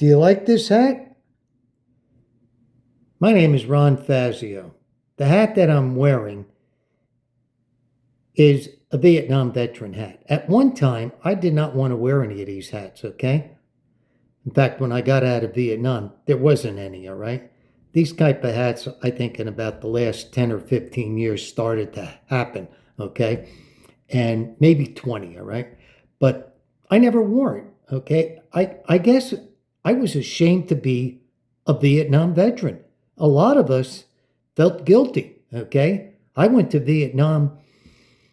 Do you like this hat? My name is Ron Fazio. The hat that I'm wearing is a Vietnam veteran hat. At one time, I did not want to wear any of these hats, okay? In fact, when I got out of Vietnam, there wasn't any, all right? These type of hats, I think in about the last 10 or 15 years started to happen, okay? And maybe 20, all right? But I never wore it, okay? I guess I was ashamed to be a Vietnam veteran. A lot of us felt guilty, okay? I went to Vietnam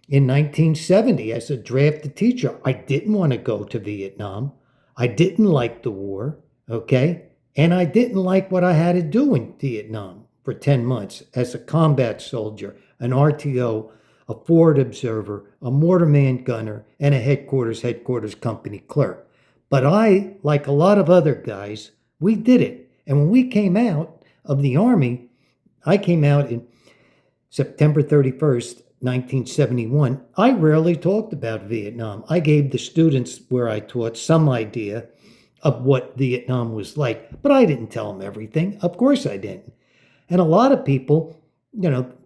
in 1970 as a drafted teacher. I didn't want to go to Vietnam. I didn't like the war, okay? And I didn't like what I had to do in Vietnam for 10 months as a combat soldier, an RTO, a forward observer, a mortarman gunner, and a headquarters company clerk. But I, like a lot of other guys, we did it. And when we came out of the Army, I came out in September 31st, 1971. I rarely talked about Vietnam. I gave the students where I taught some idea of what Vietnam was like, but I didn't tell them everything. Of course I didn't. And a lot of people,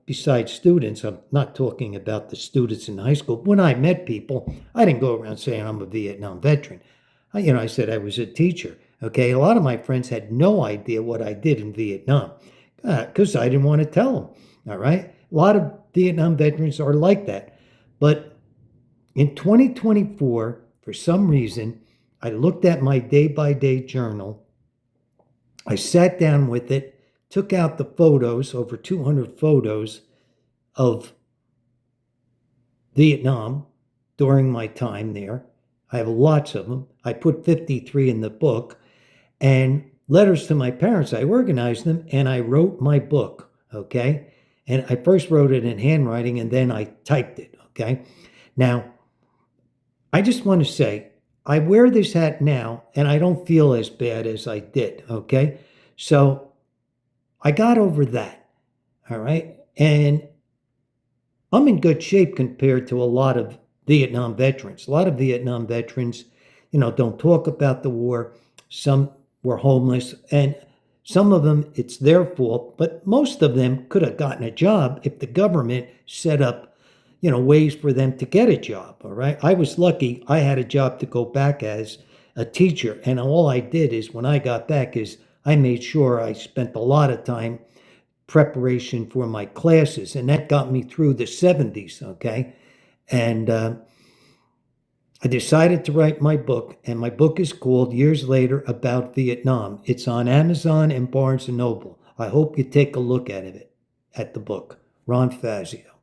besides students, I'm not talking about the students in high school. When I met people, I didn't go around saying I'm a Vietnam veteran. I said I was a teacher. Okay, a lot of my friends had no idea what I did in Vietnam because I didn't want to tell them. All right, a lot of Vietnam veterans are like that. But in 2024, for some reason, I looked at my day by day journal. I sat down with it, took out the photos, over 200 photos of Vietnam during my time there. I have lots of them. I put 53 in the book, and letters to my parents. I organized them and I wrote my book, okay? And I first wrote it in handwriting and then I typed it, okay? Now, I just want to say, I wear this hat now and I don't feel as bad as I did, okay? So I got over that, all right? And I'm in good shape compared to a lot of Vietnam veterans. A lot of Vietnam veterans, don't talk about the war. Some were homeless, and some of them, it's their fault, but most of them could have gotten a job if the government set up, ways for them to get a job, all right? I was lucky. I had a job to go back as a teacher, and all I did is when I got back is I made sure I spent a lot of time preparation for my classes, and that got me through the 70s, okay? And I decided to write my book, and my book is called Years Later About Vietnam. It's on Amazon and Barnes & Noble. I hope you take a look at it, at the book. Ron Fazio.